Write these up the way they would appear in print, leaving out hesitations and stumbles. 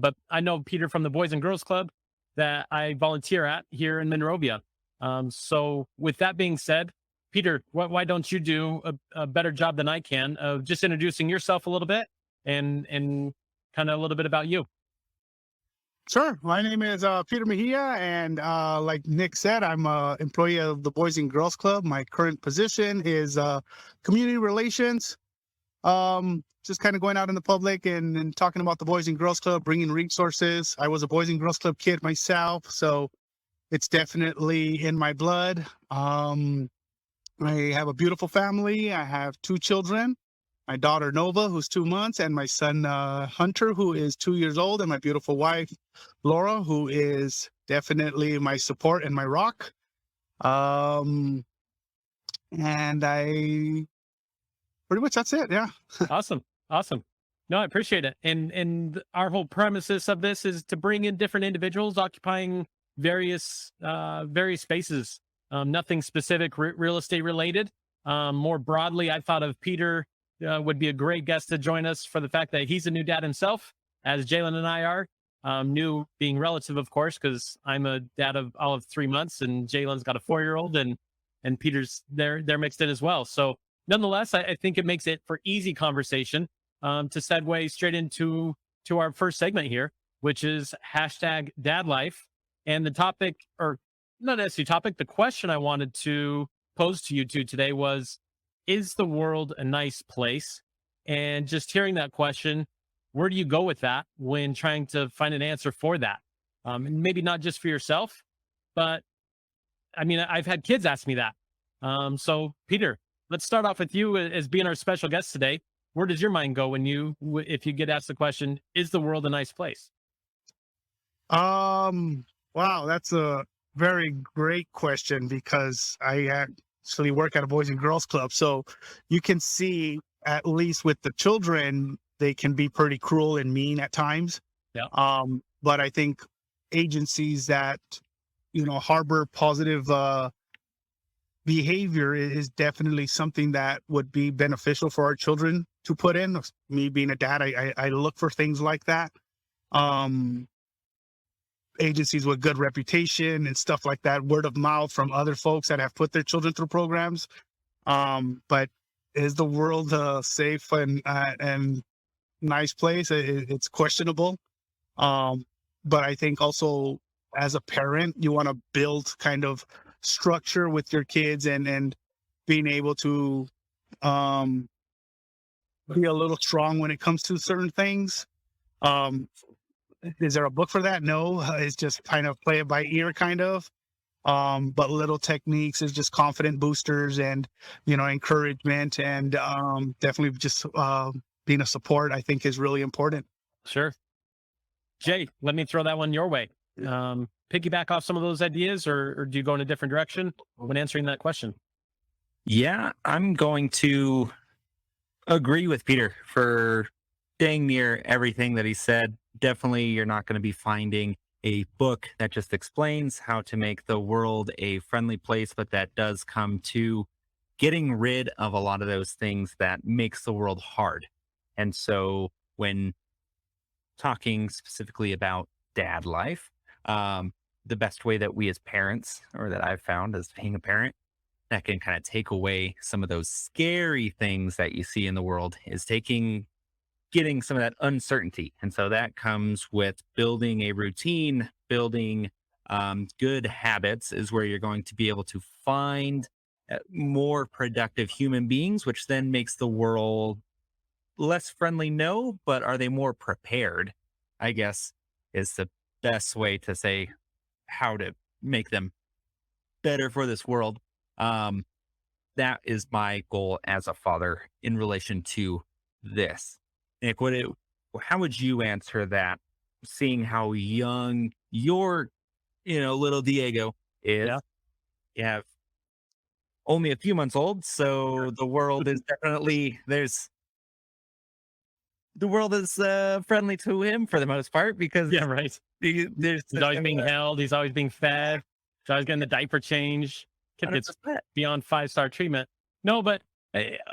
But I know Peter from the Boys and Girls Club that I volunteer at here in Monrovia. So with that being said, Peter, why don't you do a better job than I can of just introducing yourself a little bit and kind of a little bit about you? Sure. My name is Peter Mejia, and like Nick said, I'm a employee of the Boys and Girls Club. My current position is community relations. Just kind of going out in the public and talking about the Boys and Girls Club, bringing resources. I was a Boys and Girls Club kid myself, so it's definitely in my blood. I have a beautiful family. I have two children. My daughter Nova, who's 2 months, and my son Hunter, who is 2 years old, and my beautiful wife Laura, who is definitely my support and my rock. Um, and I pretty much that's it. Yeah. Awesome. Awesome. No, I appreciate it. And our whole premises of this is to bring in different individuals occupying various spaces. Nothing specific real estate related. More broadly, I thought of Peter would be a great guest to join us for the fact that he's a new dad himself, as Jalen and I are. New being relative, of course, because I'm a dad of all of 3 months, and Jalen's got a 4-year-old, and Peter's they're mixed in as well. So nonetheless, I think it makes it for easy conversation to segue straight into our first segment here, which is hashtag dad life. And the topic, or not necessarily topic, the question I wanted to pose to you two today was, is the world a nice place? And just hearing that question, where do you go with that when trying to find an answer for that? And maybe not just for yourself, but I mean, I've had kids ask me that. So Peter, let's start off with you as being our special guest today. Where does your mind go when if you get asked the question, is the world a nice place? Wow, that's a very great question because I actually work at a Boys and Girls Club. So you can see, at least with the children, they can be pretty cruel and mean at times. Yeah. But I think agencies that, harbor positive behavior is definitely something that would be beneficial for our children to put in. Me being a dad, I look for things like that. Agencies with good reputation and stuff like that, word of mouth from other folks that have put their children through programs. But is the world a safe and nice place? It's questionable. But I think also as a parent, you want to build kind of structure with your kids and being able to be a little strong when it comes to certain things. Is there a book for that? No, it's just kind of play it by ear, kind of. But little techniques is just confident boosters and, encouragement and definitely just being a support, I think, is really important. Sure. Jay, let me throw that one your way. Piggyback off some of those ideas, or do you go in a different direction when answering that question? Yeah, I'm going to agree with Peter for dang near everything that he said. Definitely, you're not going to be finding a book that just explains how to make the world a friendly place, but that does come to getting rid of a lot of those things that makes the world hard. And so when talking specifically about dad life, the best way that we as parents, or that I've found as being a parent, that can kind of take away some of those scary things that you see in the world is getting some of that uncertainty. And so that comes with building a routine, building good habits is where you're going to be able to find more productive human beings, which then makes the world less friendly. No, but are they more prepared? I guess is the best way to say how to make them better for this world. That is my goal as a father in relation to this. Nick, how would you answer that? Seeing how young your, little Diego is, Yeah. you have only a few months old, so the world is definitely the world is friendly to him for the most part because Yeah, right. there's He's always being held. He's always being fed. He's always getting the diaper change. Kid gets 100%. beyond 5-star treatment. No, but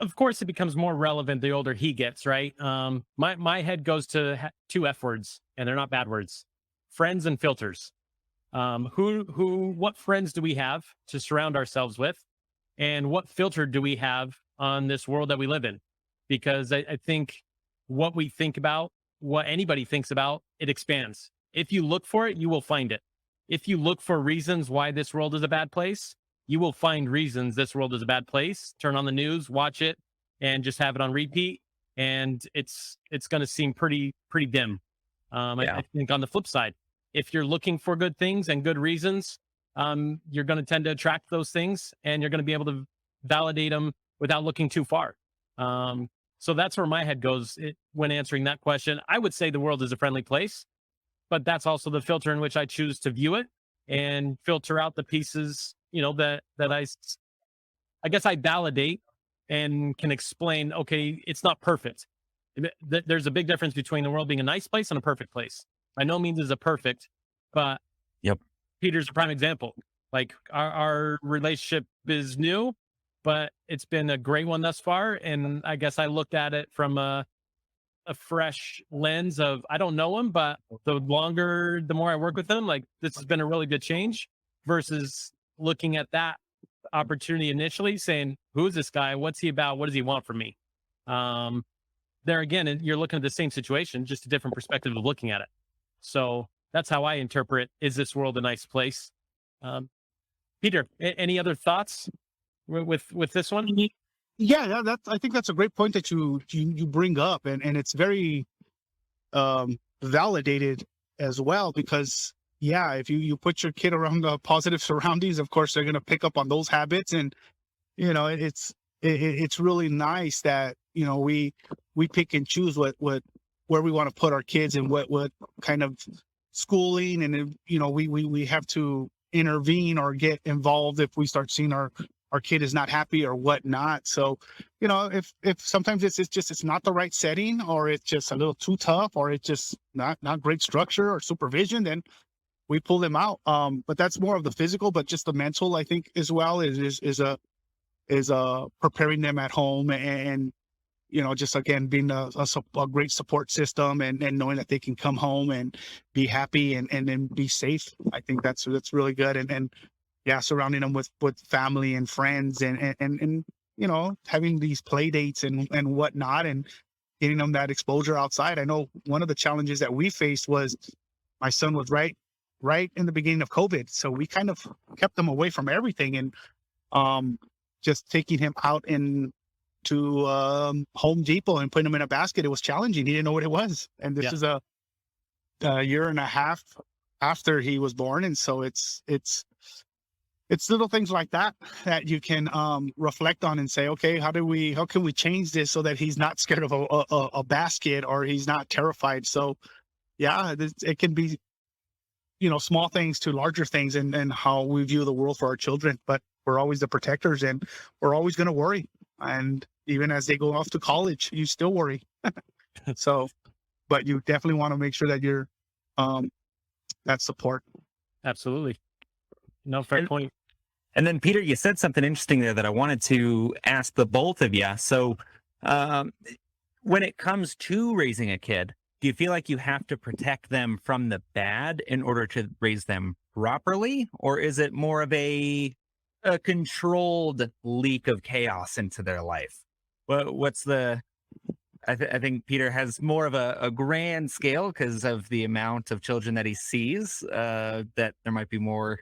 Of course, it becomes more relevant the older he gets, right? My head goes to two F words, and they're not bad words: friends and filters. What friends do we have to surround ourselves with, and what filter do we have on this world that we live in? Because I think what we think about, what anybody thinks about, it expands. If you look for it, you will find it. If you look for reasons why this world is a bad place, you will find reasons this world is a bad place. Turn on the news, watch it, and just have it on repeat, and it's going to seem pretty dim. Yeah. I think on the flip side, if you're looking for good things and good reasons, you're going to tend to attract those things, and you're going to be able to validate them without looking too far. So that's where my head goes when answering that question. I would say the world is a friendly place, but that's also the filter in which I choose to view it and filter out the pieces, I guess I validate and can explain, okay, it's not perfect. There's a big difference between the world being a nice place and a perfect place. By no means is it perfect, but Yep. Peter's a prime example. Like our relationship is new, but it's been a great one thus far. And I guess I looked at it from a fresh lens of I don't know him, but the more I work with him, like this has been a really good change versus looking at that opportunity initially saying, who is this guy? What's he about? What does he want from me? There again, you're looking at the same situation, just a different perspective of looking at it. So that's how I interpret, is this world a nice place? Peter, any other thoughts with this one? Yeah, I think that's a great point that you bring up, and it's very validated as well, because yeah, if you put your kid around the positive surroundings, of course they're going to pick up on those habits. And it's really nice that we pick and choose where we want to put our kids and what kind of schooling, and we have to intervene or get involved if we start seeing our kid is not happy or whatnot. So, if sometimes it's not the right setting, or it's just a little too tough, or it's just not great structure or supervision, then we pull them out. But that's more of the physical, but just the mental, I think, as well is preparing them at home, and just again being a great support system, and knowing that they can come home and be happy and then be safe. I think that's really good. And yeah, surrounding them with family and friends, and having these play dates and whatnot, and getting them that exposure outside. I know one of the challenges that we faced was my son was right in the beginning of COVID, so we kind of kept them away from everything, and just taking him out to Home Depot and putting him in a basket, it was challenging. He didn't know what it was, and this is a year and a half after he was born, and so it's little things like that you can reflect on and say, okay, how can we change this so that he's not scared of a basket, or he's not terrified. So yeah, it can be small things to larger things, and how we view the world for our children. But we're always the protectors, and we're always going to worry. And even as they go off to college, you still worry. So, but you definitely want to make sure that you're that support. Absolutely. No, fair point. And then, Peter, you said something interesting there that I wanted to ask the both of you. So, when it comes to raising a kid, do you feel like you have to protect them from the bad in order to raise them properly? Or is it more of a controlled leak of chaos into their life? What's the... I think Peter has more of a grand scale because of the amount of children that he sees, that there might be more...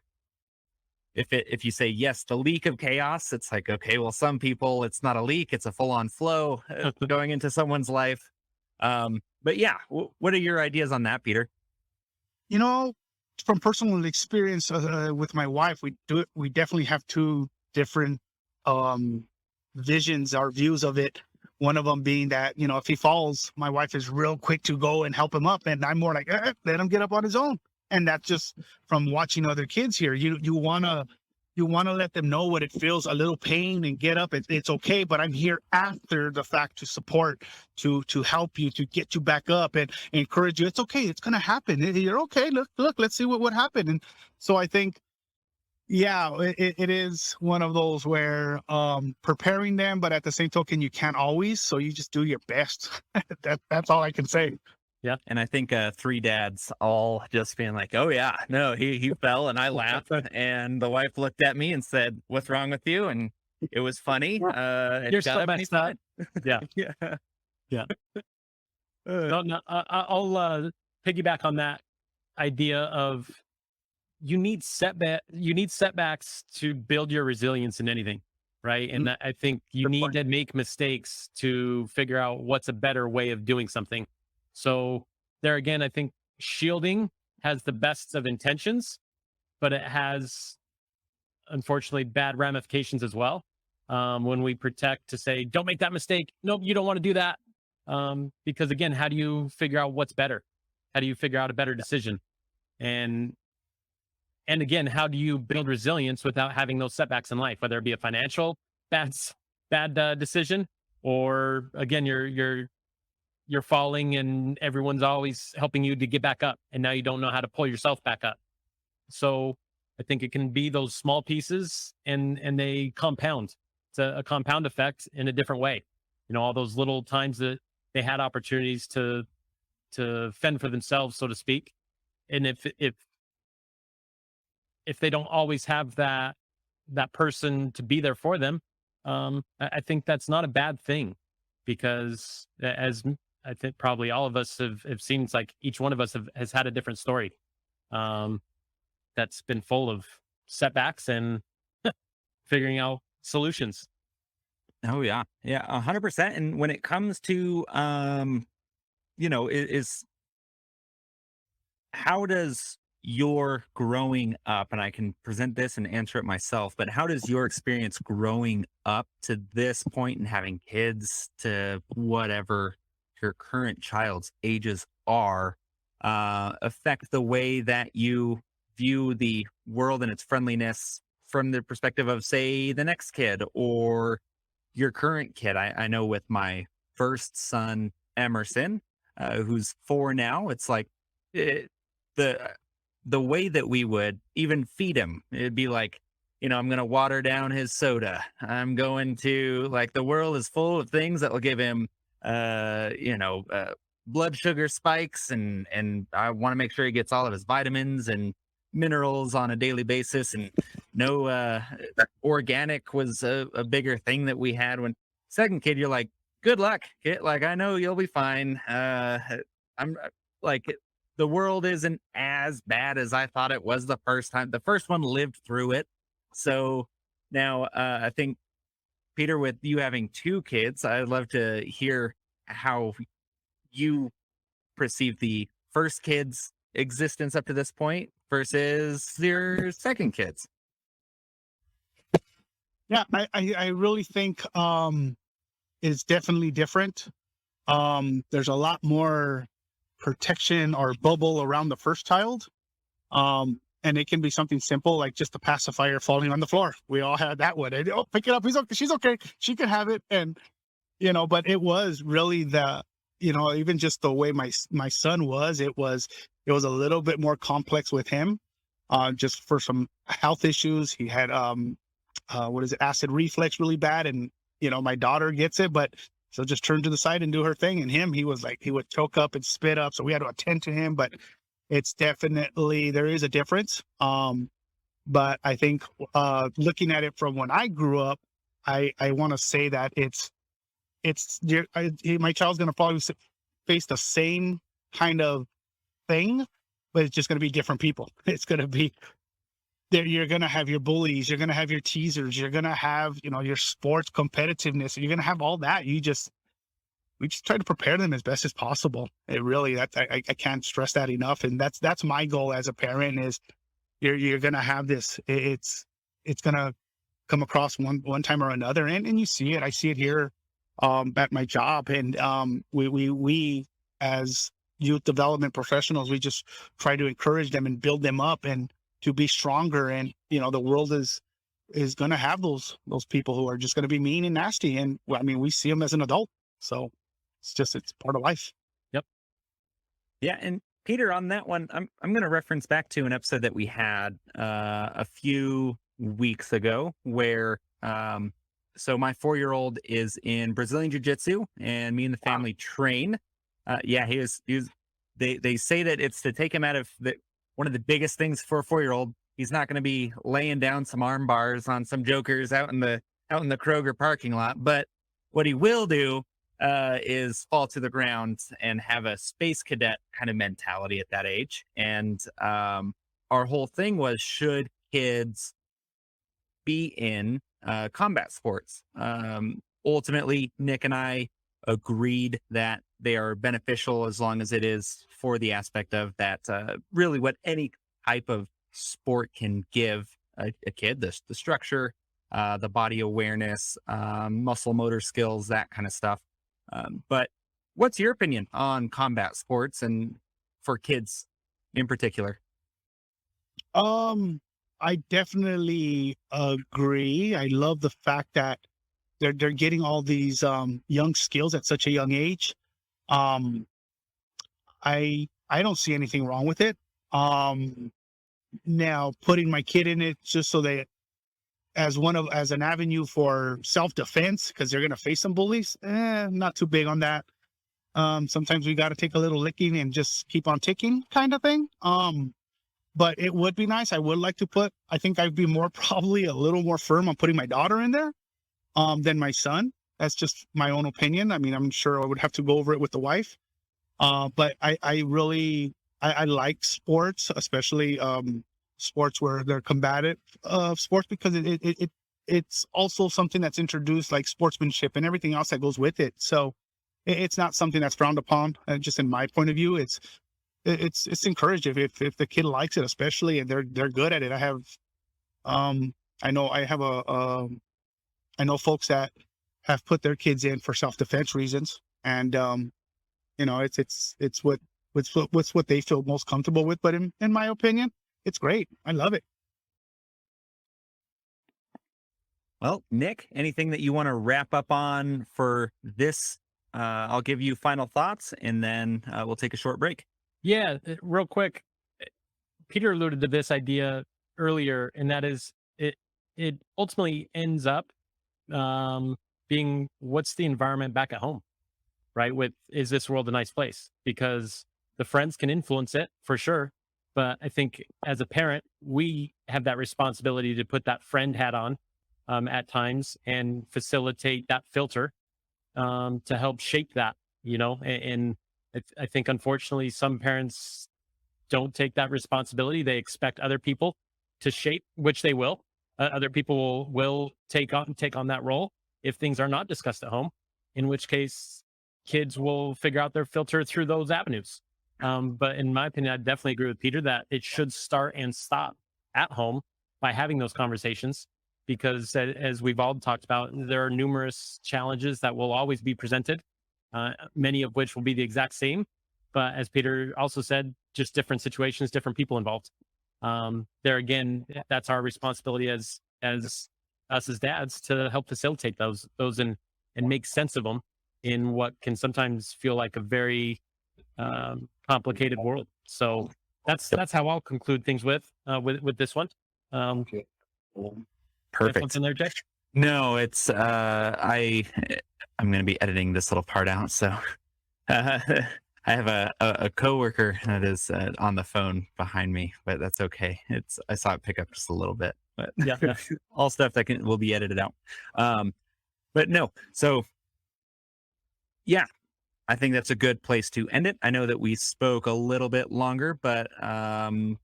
If you say, yes, the leak of chaos, it's like, okay, well, some people, it's not a leak, it's a full-on flow going into someone's life. But yeah, what are your ideas on that, Peter? From personal experience with my wife, we definitely have two different visions, our views of it. One of them being that, if he falls, my wife is real quick to go and help him up. And I'm more like, let him get up on his own. And that's just from watching other kids here. You want to let them know what it feels, a little pain, and get up. It's okay, but I'm here after the fact to support, to help you, to get you back up and encourage you. It's okay. It's going to happen. You're okay. Look, let's see what happened. And so I think, Yeah, it is one of those where preparing them, but at the same token, you can't always. So you just do your best. That's all I can say. And I think three dads all just being like, "Oh yeah, no, he fell," and I laughed, and the wife looked at me and said, "What's wrong with you?" And it was funny. It You're got so up and he's messed up. fine. Yeah. Yeah. Yeah. Uh, No, no, I'll piggyback on that idea of you need setbacks to build your resilience in anything, right? And I think you Good need point. to make mistakes to figure out what's a better way of doing something. So there again, I think shielding has the best of intentions, but it has unfortunately bad ramifications as well. When we protect to say, don't make that mistake. Nope, you don't want to do that. Because again, how do you figure out what's better? How do you figure out a better decision? And and again, how do you build resilience without having those setbacks in life, whether it be a financial bad bad decision, or again, you're falling and everyone's always helping you to get back up, and now you don't know how to pull yourself back up. So I think it can be those small pieces, and they compound. It's a compound effect in a different way. You know, all those little times that they had opportunities to fend for themselves, so to speak. And if they don't always have that person to be there for them, I think that's not a bad thing, because I think probably all of us have seen, it's like each one of us has had a different story, um, that's been full of setbacks and figuring out solutions. oh yeah, yeah, 100%. And when it comes to is how does your growing up, and I can present this and answer it myself, but how does your experience growing up to this point and having kids to whatever your current child's ages are affect the way that you view the world and its friendliness from the perspective of, say, the next kid or your current kid? I know with my first son, Emerson, who's 4 now, it's like, it, the the way that we would even feed him, it'd be like, I'm going to water down his soda. I'm going to, like, the world is full of things that will give him, blood sugar spikes, and I want to make sure he gets all of his vitamins and minerals on a daily basis. And no, organic was a bigger thing that we had. When second kid, you're like, good luck, kid. Like, I know you'll be fine. I'm like, the world isn't as bad as I thought it was the first time. The first one lived through it. So now, I think, Peter, with you having two kids, I'd love to hear how you perceive the first kid's existence up to this point versus your second kid's. Yeah, I really think it's definitely different. There's a lot more protection or bubble around the first child. And it can be something simple like just a pacifier falling on the floor. We all had that one. And, oh, pick it up. He's okay. She's okay. She can have it. And, but it was really even just the way my son was, it was a little bit more complex with him, just for some health issues. He had, acid reflux really bad. And, my daughter gets it, but she'll just turn to the side and do her thing. And he was like, he would choke up and spit up. So we had to attend to him, but it's definitely, there is a difference. But I think, looking at it from when I grew up, I want to say that my child's going to probably face the same kind of thing, but it's just going to be different people. It's going to be there. You're going to have your bullies, you're going to have your teasers, you're going to have, your sports competitiveness. You're going to have all that. We just try to prepare them as best as possible. It really, I can't stress that enough. And that's my goal as a parent is you're going to have this, it's going to come across one time or another. And you see it, I see it here, at my job. And, we as youth development professionals, we just try to encourage them and build them up and to be stronger. And, the world is going to have those people who are just going to be mean and nasty. And we see them as an adult. So it's part of life. Yep. Yeah. And Peter, on that one, I'm going to reference back to an episode that we had a few weeks ago where so my 4-year-old is in Brazilian Jiu-Jitsu, and me and the family train. Yeah, he was they say that it's to take him out of one of the biggest things for a 4-year-old. He's not going to be laying down some arm bars on some jokers out in the Kroger parking lot, but what he will do is fall to the ground and have a space cadet kind of mentality at that age. And our whole thing was, should kids be in combat sports? Ultimately, Nick and I agreed that they are beneficial as long as it is for the aspect of that, really what any type of sport can give a kid, the structure, the body awareness, muscle motor skills, that kind of stuff. But what's your opinion on combat sports and for kids in particular? I definitely agree. I love the fact that they're getting all these young skills at such a young age. I don't see anything wrong with it. Now putting my kid in it just so they as an avenue for self-defense because they're gonna face some bullies, not too big on that. Sometimes we got to take a little licking and just keep on ticking, kind of thing. But it would be nice. I would like to I think I'd be probably a little more firm on putting my daughter in there than my son. That's just my own opinion. I mean, I'm sure I would have to go over it with the wife. But I really like sports, especially sports where they're combative sports, because it's also something that's introduced, like sportsmanship and everything else that goes with it. So it's not something that's frowned upon. Just in my point of view, it's encouraged if the kid likes it, especially, and they're good at it. I know folks that have put their kids in for self-defense reasons, and it's what they feel most comfortable with. But in my opinion, it's great. I love it. Well, Nick, anything that you want to wrap up on for this? I'll give you final thoughts, and then we'll take a short break. Yeah, real quick. Peter alluded to this idea earlier, and that is it ultimately ends up being, what's the environment back at home, right? Is this world a nice place? Because the friends can influence it for sure. But I think as a parent, we have that responsibility to put that friend hat on at times and facilitate that filter to help shape that, and I think unfortunately some parents don't take that responsibility. They expect other people to shape, which they will. Other people will take on that role if things are not discussed at home, in which case kids will figure out their filter through those avenues. But in my opinion, I definitely agree with Peter that it should start and stop at home by having those conversations, because as we've all talked about, there are numerous challenges that will always be presented, many of which will be the exact same. But as Peter also said, just different situations, different people involved. There again, that's our responsibility as us as dads to help facilitate those and make sense of them in what can sometimes feel like a very complicated world. So that's how I'll conclude things with this one. Okay. Perfect. Something there, Jay? No, it's I'm going to be editing this little part out. So I have a coworker that is on the phone behind me, but that's okay. I saw it pick up just a little bit, but Yeah. all stuff that will be edited out. But no, so yeah, I think that's a good place to end it. I know that we spoke a little bit longer, but to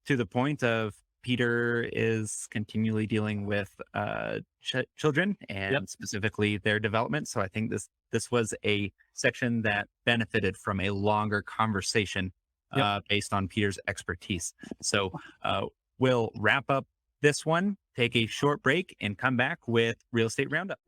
the point of Peter is continually dealing with children and specifically their development. So I think this was a section that benefited from a longer conversation based on Peter's expertise. So we'll wrap up this one, take a short break, and come back with Real Estate Roundup.